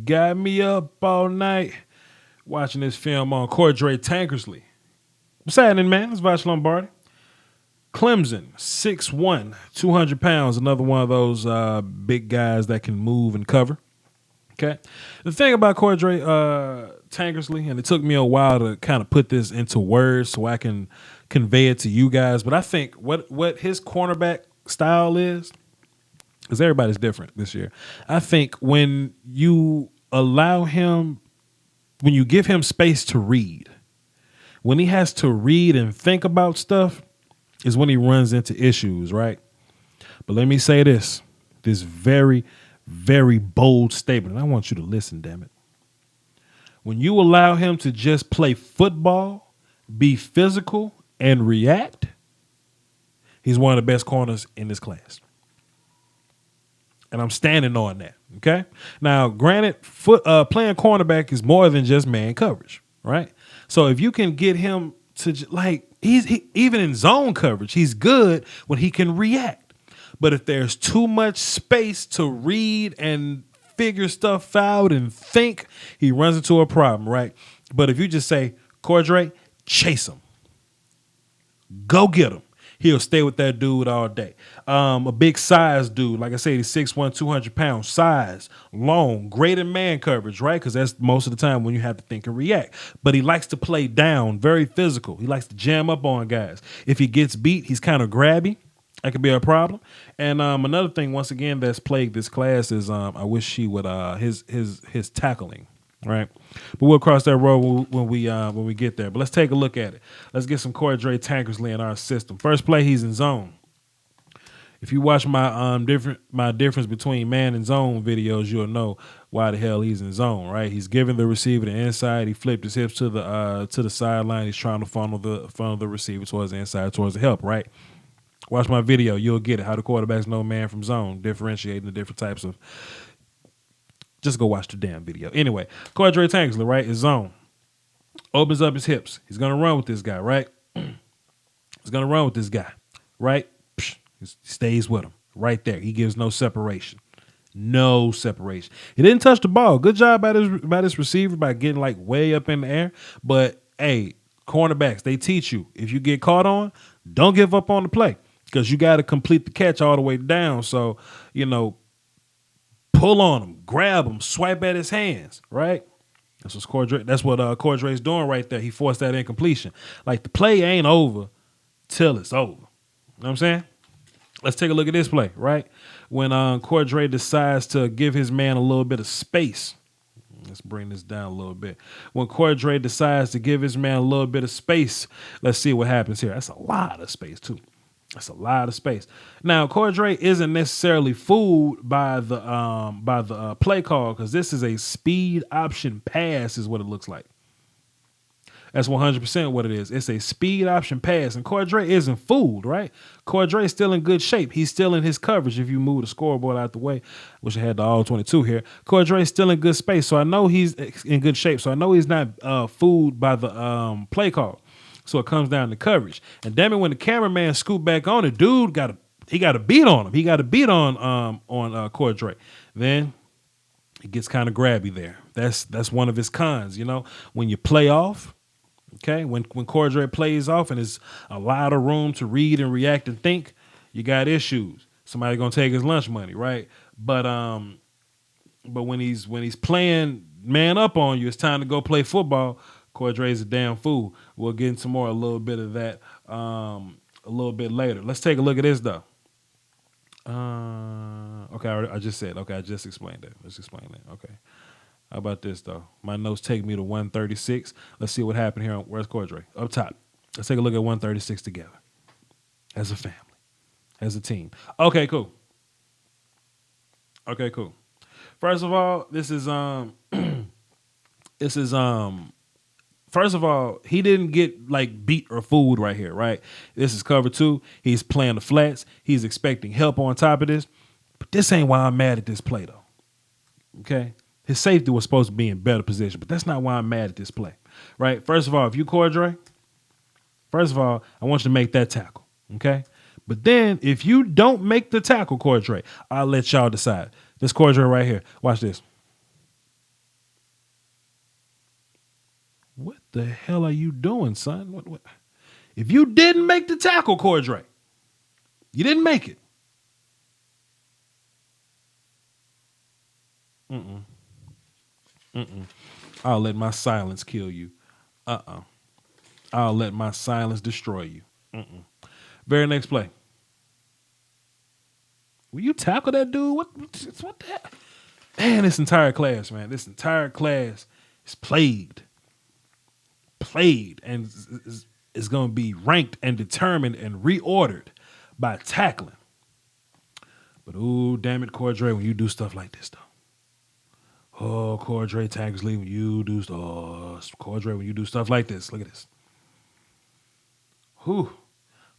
Got me up all night watching this film on Cordrea Tankersly. What's happening, man? It's Voch Lombardi. Clemson, 6'1", 200 pounds, another one of those big guys that can move and cover. Okay. The thing about Cordrea Tankersly, and it took me a while to kind of put this into words so I can convey it to you guys, but I think what his cornerback style is, because everybody's different this year. I think when you give him space to read, when he has to read and think about stuff is when he runs into issues, right? But let me say this very, very bold statement, and I want you to listen, damn it. When you allow him to just play football, be physical, and react, he's one of the best corners in this class. And I'm standing on that, okay? Now, granted, playing cornerback is more than just man coverage, right? So if you can get him to, even in zone coverage, he's good when he can react. But if there's too much space to read and figure stuff out and think, he runs into a problem, right? But if you just say, Cordrea, chase him. Go get him. He'll stay with that dude all day. A big size dude, like I said, he's 6'1", 200 pounds, size, long, great in man coverage, right? Because that's most of the time when you have to think and react. But he likes to play down, very physical. He likes to jam up on guys. If he gets beat, he's kind of grabby. That could be a problem. And another thing, once again, that's plagued this class is I wish he would his tackling. Right, but we'll cross that road when we get there. But let's take a look at it. Let's get some Cordrea Tankersly in our system. First play, he's in zone. If you watch my difference between man and zone videos, you'll know why the hell he's in zone. Right, he's giving the receiver the inside. He flipped his hips to the sideline. He's trying to funnel the receiver towards the inside, towards the help. Right. Watch my video, you'll get it. How the quarterbacks know man from zone, differentiating the different types of. Just go watch the damn video. Anyway, Cordrea Tankersly, right, is zone. Opens up his hips. He's going to run with this guy, right? He's going to run with this guy, right? He stays with him right there. He gives no separation. No separation. He didn't touch the ball. Good job by this receiver by getting like way up in the air. But, hey, cornerbacks, they teach you. If you get caught on, don't give up on the play because you got to complete the catch all the way down. So, pull on him, grab him, swipe at his hands, right? That's what Cordrea's doing right there. He forced that incompletion. Like the play ain't over till it's over. You know what I'm saying? Let's take a look at this play, right? When Cordrea decides to give his man a little bit of space. Let's bring this down a little bit. When Cordrea decides to give his man a little bit of space, let's see what happens here. That's a lot of space too. That's a lot of space. Now, Cordrea isn't necessarily fooled by the play call because this is a speed option pass is what it looks like. That's 100% what it is. It's a speed option pass, and Cordrea isn't fooled, right? Cordrea is still in good shape. He's still in his coverage if you move the scoreboard out the way. Wish I had the all 22 here. Cordrea is still in good space, so I know he's in good shape. So I know he's not fooled by the play call. So it comes down to coverage. And damn it, when the cameraman scooped back on it, dude got a beat on him. He got a beat on Cordrea. Then it gets kind of grabby there. That's one of his cons, when you play off. Okay, when Cordrea plays off and there's a lot of room to read and react and think, you got issues. Somebody gonna take his lunch money, right? But when he's playing man up on you, it's time to go play football. Cordrea's a damn fool. We'll get into a little bit of that a little bit later. Let's take a look at this though. Okay, I just said. Okay, I just explained that. Let's explain that. Okay. How about this though? My notes take me to 136. Let's see what happened here. Where's Cordrea? Up top. Let's take a look at 136 together. As a family. As a team. Okay, cool. First of all, First of all, he didn't get beat or fooled right here, right? This is cover 2. He's playing the flats. He's expecting help on top of this. But this ain't why I'm mad at this play, though. Okay? His safety was supposed to be in better position, but that's not why I'm mad at this play, right? First of all, if you Cordrea, I want you to make that tackle, okay? But then if you don't make the tackle, Cordrea, I'll let y'all decide. This Cordrea right here, watch this. the hell are you doing, son? What? If you didn't make the tackle, Cordrea, you didn't make it. I'll let my silence kill you. I'll let my silence destroy you. Very next play. Will you tackle that dude? What the hell? Man, this entire class, man. This entire class is plagued. And is going to be ranked and determined and reordered by tackling. But, ooh, damn it, Cordrea, when you do stuff like this, though. Oh, Cordrea Tankersly, when you do Cordrea, when you do stuff like this. Look at this. Whew.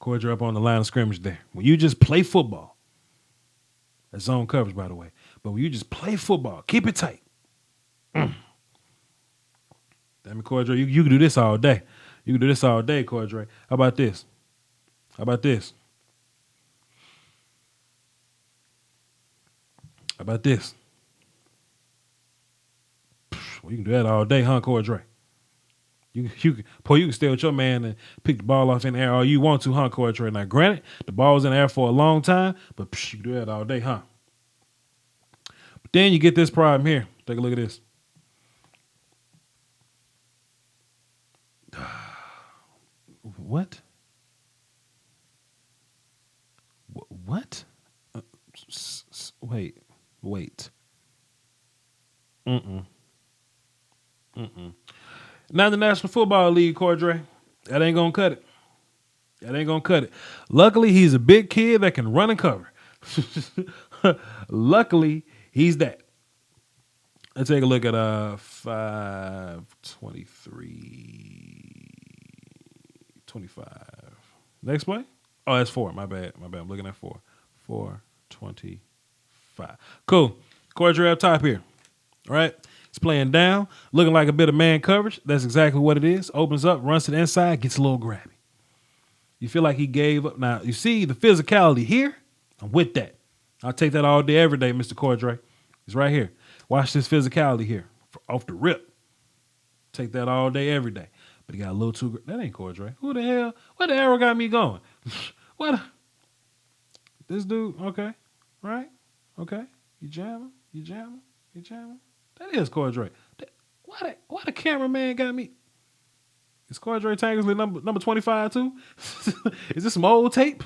Cordrea up on the line of scrimmage there. When you just play football. That's zone coverage, by the way. But when you just play football, keep it tight. Damn it, Cordrea, you can do this all day. You can do this all day, Cordrea. How about this? How about this? How about this? Well, you can do that all day, huh, Cordrea? You can stay with your man and pick the ball off in the air all you want to, huh, Cordrea? Now, granted, the ball was in the air for a long time, but you can do that all day, huh? But then you get this problem here. Take a look at this. What? What? Wait. Now the National Football League, Cordrea. That ain't gonna cut it. Luckily, he's a big kid that can run and cover. Luckily, he's that. Let's take a look at 5:23:25. Next play. Oh, that's 4. My bad. I'm looking at 4. 4:25. Cool. Cordrea up top here. All right. He's playing down, looking like a bit of man coverage. That's exactly what it is. Opens up, runs to the inside, gets a little grabby. You feel like he gave up. Now, you see the physicality here? I'm with that. I'll take that all day, every day, Mr. Cordrea. He's right here. Watch this physicality here. Off the rip. Take that all day, every day. But he got a little too... That ain't Cordrea. Who the hell? What the arrow got me going? What? This dude? Okay. Right? Okay. You jamming? That is Cordrea. Why the cameraman got me? Is Cordrea Tankersly number 25 too? Is this some old tape?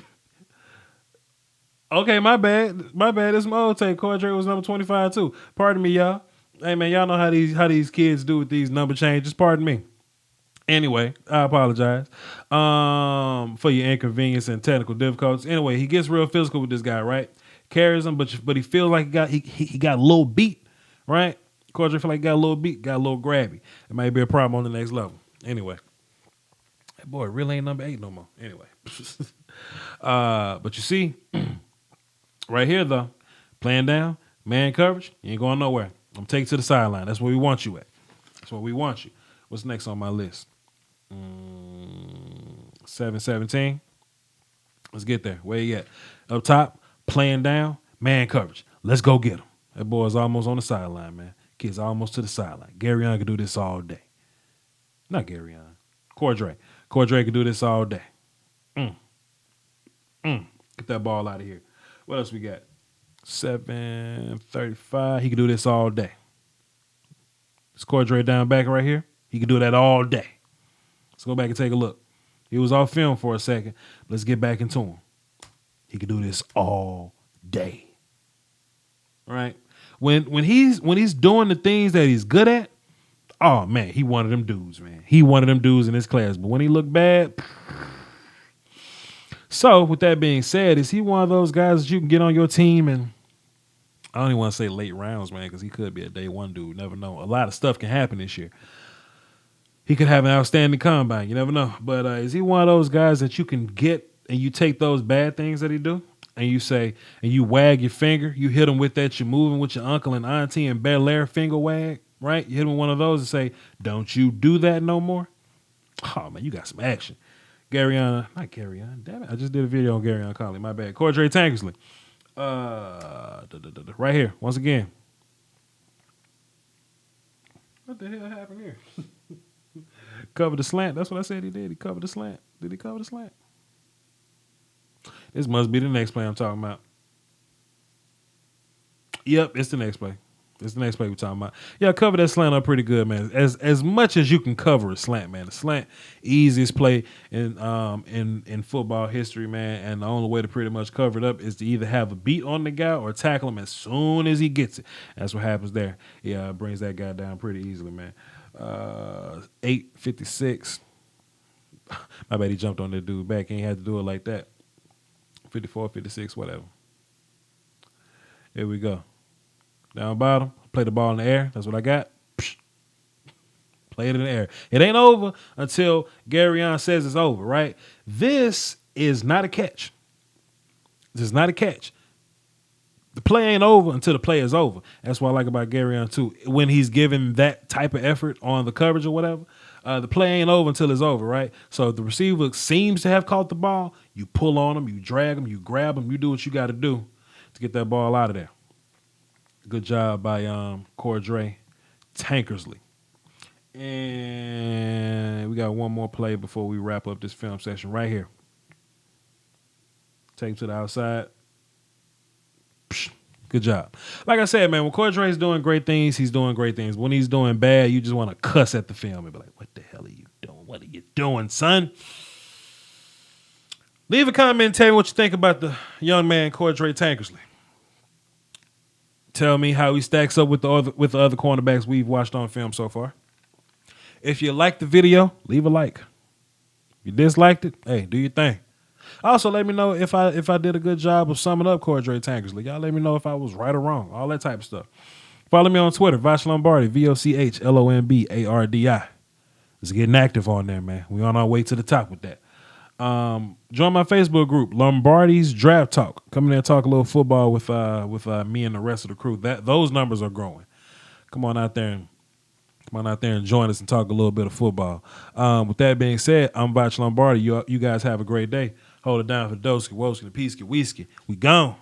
Okay, my bad. It's some old tape. Cordrea was number 25 too. Pardon me, y'all. Hey man, y'all know how these kids do with these number changes. Pardon me. Anyway, I apologize for your inconvenience and technical difficulties. Anyway, he gets real physical with this guy, right? Carries him, but he feels like he got a little beat, right? Cordrea feel like he got a little beat, got a little grabby. It might be a problem on the next level. Anyway, that boy really ain't number 8 no more. Anyway, but you see, right here though, playing down, man coverage, you ain't going nowhere. I'm taking you to the sideline. That's where we want you at. That's where we want you. What's next on my list? 7-17. Let's get there. Where you at? Up top, playing down, man coverage. Let's go get him. That boy's almost on the sideline, man. Kid's almost to the sideline. Garyon can do this all day. Not Garyon. Cordrea. Cordrea can do this all day. Get that ball out of here. What else we got? 7:35. He can do this all day. This Cordrea down back right here. He can do that all day. Let's go back and take a look. He was off film for a second. Let's get back into him. He can do this all day. All right. When he's doing the things that he's good at, oh man, he one of them dudes, man. He one of them dudes in his class. But when he look bad, so with that being said, is he one of those guys that you can get on your team? And I don't even want to say late rounds, man, because he could be a day one dude. Never know. A lot of stuff can happen this year. He could have an outstanding combine. You never know. But is he one of those guys that you can get and you take those bad things that he do and you say, and you wag your finger, you hit him with that, you're moving with your uncle and auntie and Bel Air finger wag, right? You hit him with one of those and say, don't you do that no more? Oh, man, you got some action. Not Garyon. Damn it. I just did a video on Garyon Conley. My bad. Cordrea Tankersly. Right here. Once again. What the hell happened here? Covered the slant. That's what I said he did. He covered the slant. Did he cover the slant? This must be the next play I'm talking about. Yep, it's the next play. It's the next play we're talking about. Yeah, cover that slant up pretty good, man. As much as you can cover a slant, man. The slant, easiest play in football history, man. And the only way to pretty much cover it up is to either have a beat on the guy or tackle him as soon as he gets it. That's what happens there. Yeah, it brings that guy down pretty easily, man. 8:56. I bet he jumped on that dude back. He ain't had to do it like that. 54, 56, whatever. Here we go. Down bottom, play the ball in the air. That's what I got. Psh. Play it in the air. It ain't over until Garyon says it's over, right? This is not a catch. This is not a catch. The play ain't over until the play is over. That's what I like about Garyon too. When he's giving that type of effort on the coverage or whatever, the play ain't over until it's over, right? So if the receiver seems to have caught the ball, you pull on him, you drag him, you grab him, you do what you got to do to get that ball out of there. Good job by Cordrea, Tankersly. And we got one more play before we wrap up this film session right here. Take him to the outside. Psh, good job. Like I said, man, when Cordrea's doing great things, he's doing great things. When he's doing bad, you just want to cuss at the film and be like, what the hell are you doing? What are you doing, son? Leave a comment and tell me what you think about the young man, Cordrea Tankersly. Tell me how he stacks up with the other cornerbacks we've watched on film so far. If you liked the video, leave a like. If you disliked it, hey, do your thing. Also, let me know if I did a good job of summing up Cordrea Tankersly. Y'all let me know if I was right or wrong. All that type of stuff. Follow me on Twitter, Voch Lombardi, VOCHLOMBARDI. It's getting active on there, man. We on our way to the top with that. Join my Facebook group, Lombardi's Draft Talk. Come in there and talk a little football with me and the rest of the crew. Those numbers are growing. Come on out there and join us and talk a little bit of football. With that being said, I'm Voch Lombardi. You guys have a great day. Hold it down for Doski, Woski, the Peasky, Whiskey. We gone.